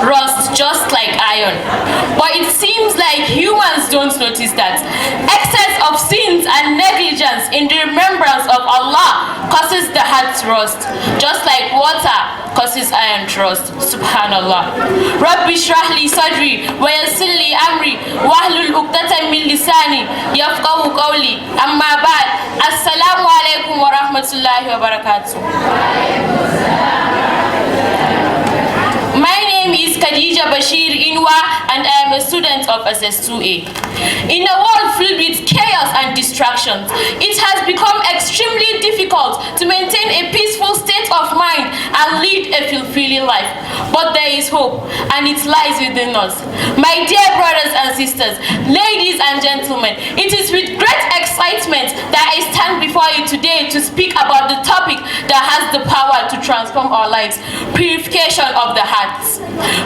rust just like iron. But it seems like humans don't notice that. Excess of sins and negligence in the remembrance of Allah causes the heart to rust, just like water causes iron to rust. Subhanallah. Rabbi shrah li sadri wa yassir li amri wahlul uqdatan min lisani yafqahu qawli. Amma ba'd. Assalamu alaikum wa rahmatullahi wa barakatuh. My name is Khadija Bashir Inuwa, and I am a student of SS2A. In a world filled with chaos and distractions, it has become extremely difficult to maintain a peaceful state of mind and lead a fulfilling life. But there is hope, and it lies within us. My dear brothers and sisters, ladies and gentlemen, it is with great excitement that I stand before you today to speak about the topic that has the power to transform our lives: purification of the heart.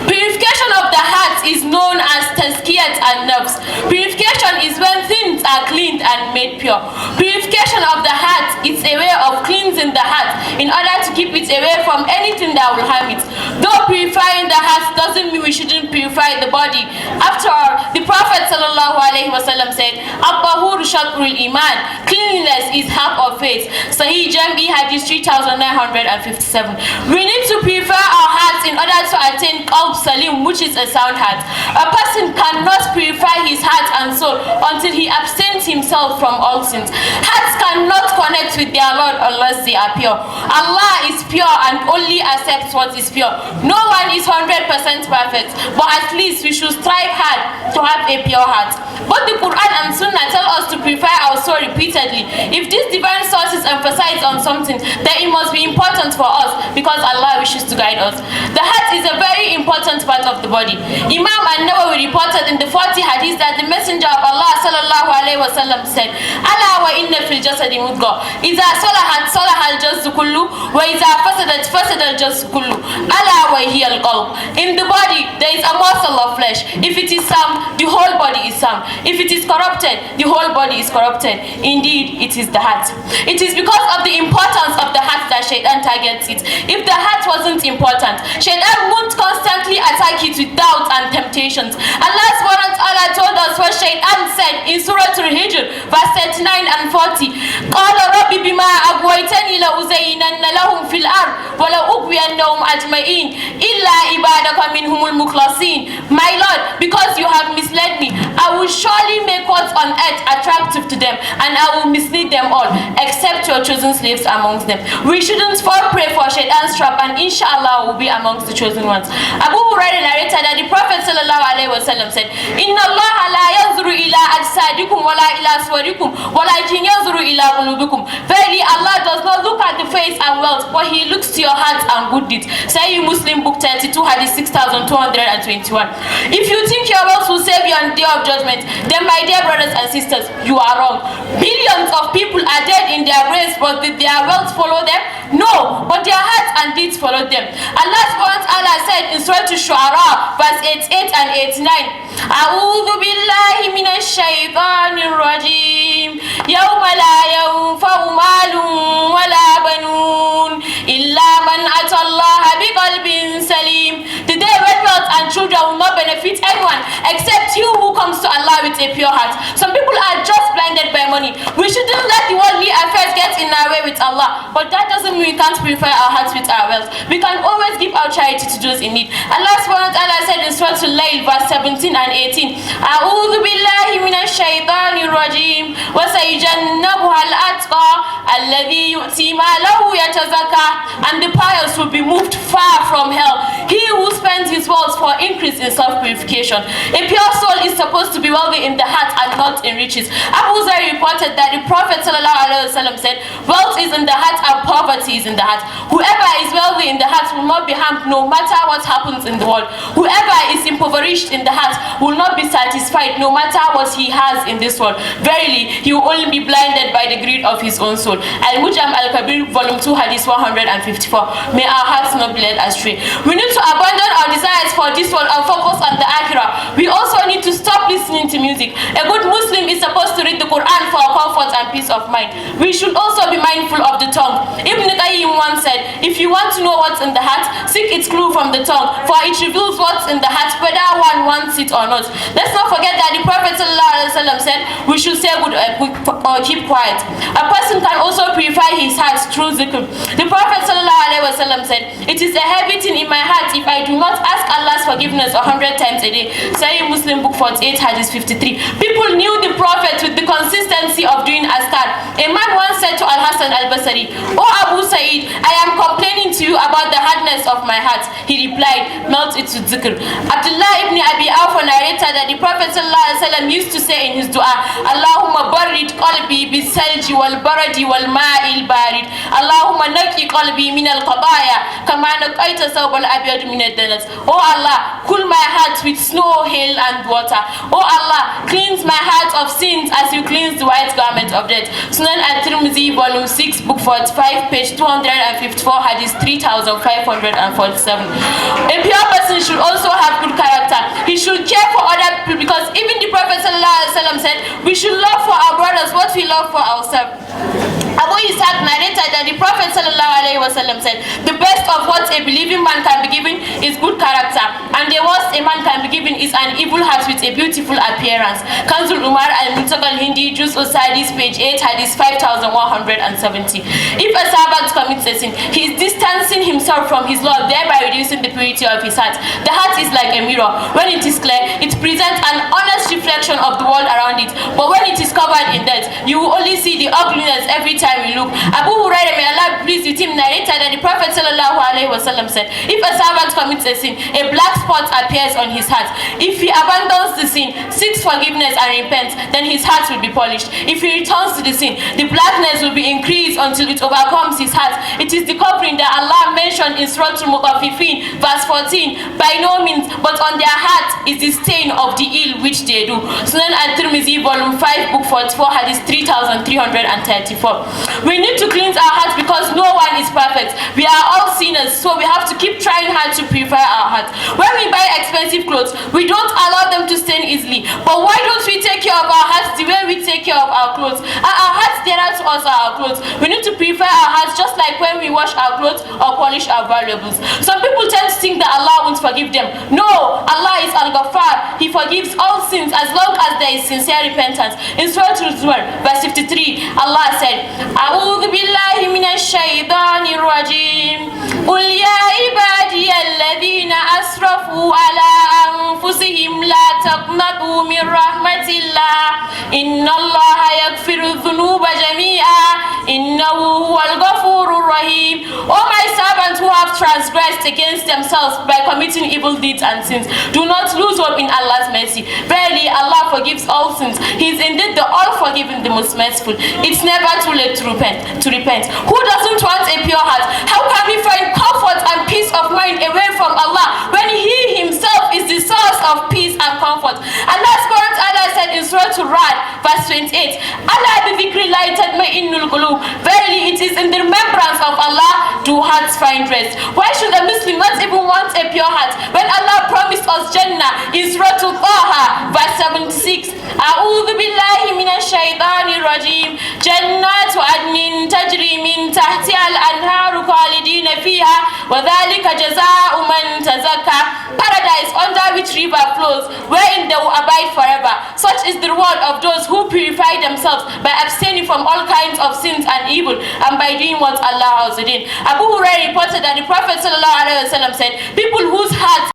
Purification of the heart is known as tazkiyat and nafs. Purification is when things are cleaned and made pure. Purification of the heart is a way of cleansing the heart in order to keep it away from anything that will harm it. Though purifying the heart doesn't mean we shouldn't purify the body. After all, the Prophet ﷺ said, "At-tahuru shatrul iman." Cleanliness is half of faith. Sahih Jambi Hadith 3957. We need to purify our hearts in order to attain qalb salim, which is a sound heart. A person cannot purify his heart and soul until he abstains himself from all sins. Hearts cannot connect with their Lord unless they are pure. Allah is pure and only accepts what is pure. No one is 100% perfect, but at least we should strive hard to have a pure heart. Both the Quran and Sunnah tell us to purify our soul repeatedly. If these divine sources emphasize on something, then it must be important for us because Allah wishes to guide us. The heart is a very important part of the body. Imam an-Nawawi reported in the 40 hadith that the Messenger of Allah sallallahu alaihi wasallam said, "Ala wa inna fil jasadi mudghah. Idha salahat salaha al-jasadu kullu wa idha fasadat fasada al-jasadu kullu. Ala wa hiya al-qalb." In the body there is a morsel of flesh. If it is sound, the whole body is sound. If it is corrupted, the whole body is corrupted. Indeed, it is the heart. It is because of the importance of the heart that Shaitan targets it. If the heart wasn't important, Shaitan won't constantly attack it with doubts and temptations. Allah subhanahu wa ta'ala told us what Shaitan said in Surah Al-Hijr, verse 39 and 40. قَالَ رَبِّ بِمَا أَغْوَيْتَنِي لَأُزَيِّنَنَّ لَهُمْ فِي الْأَرْضِ وَلَأُغْوِيَنَّهُمْ أَجْمَعِينَ إِلَّا عِبَادَكَ مِنْهُمُ الْمُخْلَصِينَ. My Lord, because you have misled me, I will surely make what's on earth attractive to them, and I will mislead them all, except your chosen slaves amongst them. We shouldn't fall prey for Shaitan's trap, and inshallah will be amongst the chosen ones. Abu Hurairah narrated that the Prophet ﷺ said, "Inna Allah la yanzuru ila ajsadikum wa la ila suwarikum, walakin yanzuru ila qulubikum." Verily, Allah does not look at the face and wealth, but He looks to your hearts and good deeds. Sahih Muslim Book 32, Hadith 6221. If you think your wealth will save you on the day of judgment, then my dear brothers and sisters, you are wrong. Billions of people are dead in their graves, but did their wealth follow them? No, but their hearts and deeds followed them. Allah subhanahu wa ta'ala said in Surah Al-Shu'ara, verse 88 and 89, "A'udhu billahi minash shaitanir rajim. Yawma la yanfa'u malun wa la banun illa man ata Allah biqalbin salim." The day when wealth and children will not benefit anyone except you who comes to Allah with a pure heart. Some people are just blinded by money. We shouldn't let the worldly affairs get in our way with Allah, but that doesn't mean we can't purify our hearts with our wealth. We can always give our charity to those in need. Allah subhanahu wa ta'ala said in Surah Al-Layl, verse 17 and 18, "A'udhu billahi minash shaitanir rajim wa sayujannabuha al-atqa alladhi yu'ti malahu yatazakka." And the pious will be moved far from hell. He who spends his wealth for increase in self-purification. A pure soul is supposed to be wealthy in the heart and not in riches. Abu Zar reported that the Prophet ﷺ said, "Wealth is in the heart and poverty is in the heart. Whoever is wealthy in the heart will not be harmed no matter what happens in the world. Whoever is impoverished in the heart will not be satisfied no matter what he has in this world. Verily, he will only be blinded by the greed of his own soul." Al-Mujam Al-Kabir, volume 2, Hadith 154. May our hearts not be led astray. We need to abandon our our desires for this world and focus on the akhirah. We also need to stop listening to music. A good Muslim is supposed to read the Quran for comfort and peace of mind. We should also be mindful of the tongue. Ibn Qayyim once said, if you want to know what's in the heart, seek its clue from the tongue, for it reveals what's in the heart, whether one wants it or not. Let's not forget that the Prophet ﷺ said we should say good or keep quiet. A person can also purify his heart through zikr. The Prophet ﷺ said, it is a heavy thing in my heart if I do not ask Allah's forgiveness 100 times a day. Sahih Muslim book 48 hadith 53. People knew the Prophet with the consistency of doing azkar. A man once said to Al-Hasan al-Basri, "Oh Abu Sa'id, I am complaining to you about the hardness of my heart." He replied, "Melt it with zikr." Abdullah ibn Abi Awfa narrated that the Prophet ﷺ used to say in his dua, Allahumma barid qalbi bisalji wal baradi wal ma'il barid. Allahumma naqi qalbi min al qadaya kama naqaita thawb al abyad min ad danas. Oh Allah, cool my heart with snow, hail and water. Oh Allah, cleanse my heart of sins as you cleanse the white garment of death. Sunan at-Tirmidhi, volume 6, book 45, page 254, hadith 3547. A pure person should also have good character. He should care for other people, because even the Prophet ﷺ said we should love for our brothers what we love for ourselves. Abu Ishaq narrated that the Prophet ﷺ said, the best of what a believing man can be given is good character, and the worst a man can be given is an evil heart with a beautiful appearance. Kanzul Umar al-Muntaqal Hindi, Juz Usadis, page 8, hadith 5170. If a servant commits a sin, he is distancing himself from his Lord, thereby reducing the purity of his heart. The heart is like a mirror. When it is clear, it presents an honest reflection of the world around it. But when it is covered in dirt, you will only see the ugliness every time we look. Abu Hurairah, may Allah be pleased with him, narrated that the Prophet ﷺ said, if a servant commits a sin, a black spot appears on his heart. If he abandons the sin, seeks forgiveness and repents, then his heart will be polished. If he returns to the sin, the blackness will be increased until it overcomes his heart. It is the covering that Allah mentioned in Surah Al-Mutaffifin, verse 14. By no means, but on their heart is the stain of the ill which they do. Sunan at-Tirmidhi, volume 5, book 44, hadith 3334. We need to cleanse our hearts because no one is perfect. We are all sinners, so we have to keep trying hard to purify our hearts. When we buy expensive clothes, we don't allow them to stain easily. But why don't we take care of our hearts the way we take care of our clothes? Our hearts dearer to us are our clothes. We need to purify our hearts just like when we wash our clothes or polish our valuables. Some people tend to think that Allah won't forgive them. No, Allah is Al-Ghaffar. He forgives all sins as long as there is sincere repentance. In Surah Al-Zumar, verse 53, Allah said, أعوذ بالله من الشيطان الرجيم قل يا عبادي الذين أسرفوا على أنفسهم لا تقنطوا من رحمة الله إن الله يغفر الذنوب جميعا إنه هو الغفور الرحيم. O my servants who have transgressed against themselves by committing evil deeds and sins, do not lose hope in Allah's mercy. Verily, Allah forgives all sins. He is indeed the all-forgiving, the most merciful. It's never too late to repent. Who doesn't want a pure heart? How can we find comfort and peace of mind away from Allah when He Himself is the source of peace and comfort? Allah said in Surah Al-Ra'd, verse 28, Allah bi dhikrillahi tatma'innul qulub. Verily, it is in the remembrance of Allah do hearts find rest. Why should a Muslim not even want a pure heart when Allah promised us Jannah in Surah Al-Taha, verse 76? A'udhu billahi minash shaitanir rajim. Jannatu adnin tajri min tahtiha al-anharu khalidina fiha wa dhalika jazaa'u man tazakka. Paradise under which river flows, wherein they will abide forever. Such is the reward of those who purify themselves by abstaining from all kinds of sins and evil, and by doing what Allah has ordained. Abu Hurairah reported that the Prophet ﷺ said, people whose hearts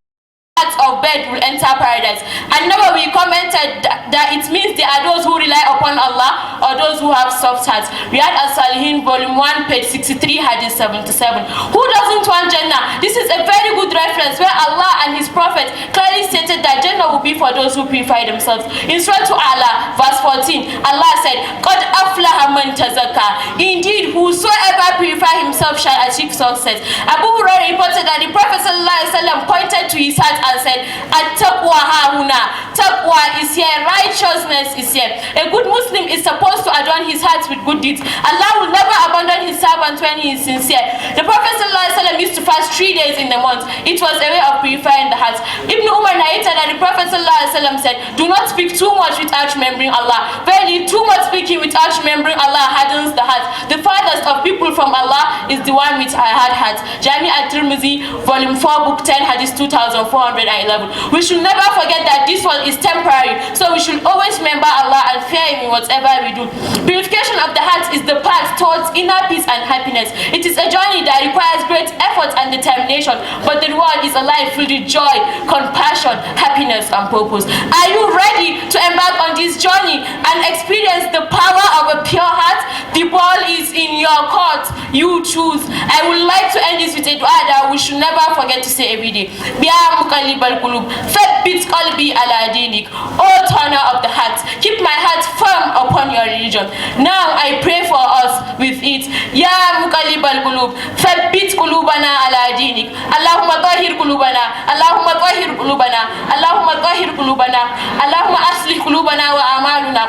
of bed will enter paradise. And now we commented that it means they are those who rely upon Allah or those who have soft hearts. Riyad al-Salihin, volume 1, page 63, hadith 77. Who doesn't want Jannah? This is a very good reference where Allah and His Prophet clearly stated that Jannah will be for those who purify themselves. In Surah Al-A'la, verse 14, Allah said, Qad aflaha man tazakka. Indeed, whosoever purify himself shall achieve success. Abu Hurairah reported that the Prophet ﷺ pointed to his heart and said, At-taqwa hahuna. Taqwa is here, righteousness is here. A good Muslim is supposed to adorn his heart with good deeds. Allah will never abandon His servant when he is sincere. The Prophet ﷺ used to fast 3 days in the month. It was a way of purifying the heart. Ibn Umar narrated that the Prophet ﷺ said, do not speak too much without remembering Allah. Verily, too much speaking without remembering Allah hardens the heart. The farthest of people from Allah is the one with a hard heart. Jami al-Tirmidhi, volume 4, book 10, hadith 2411. We should never forget that this world is temporary, so we should always remember Allah and fear Him in whatever we do. Purification of the heart is the path towards inner peace and happiness. It is a journey that requires great effort and determination, but the reward is a life filled with joy, compassion, happiness, and purpose. Are you ready to embark on this journey and experience the power of a pure heart? The ball is in your court. You choose. I would like to end this with a dua that we should never forget to say every day. Ya muqallibal qulub, thabbit qalbi ala dinik. O turner of the heart, keep my heart firm upon your religion. Now I pray for us with it. Ya muqallibal qulub, thabbit qulubana ala dinik. Allahumma tahhir qulubana. Allahumma tahhir qulubana. Allahumma tahhir qulubana. Allahumma aslih qulubana wa amaluna.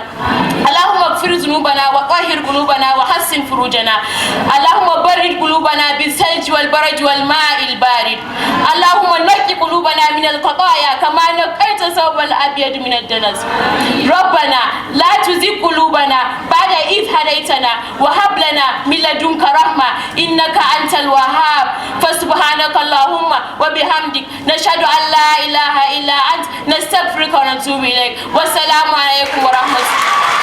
Allahumma ighfir dhunubana wa tahhir qulubana wa hassin furujana. Allahumma barid qulubana bis-salji wal baraj wal ma'il barid. Allahumma naqi qulubana min al-qataya kama naqaita thawb al-abyad min ad-danas. Rabbana la tuzigh qulubana ba'da idh hadaytana wa hab lana min ladunka rahma innaka antal wahhab. Fasubhanaka Allahumma wa bihamdik nashhadu an la ilaha illa ant nastaghfiruka wa natubu ilayk. Wassalamu alaykum wa rahmatullahi.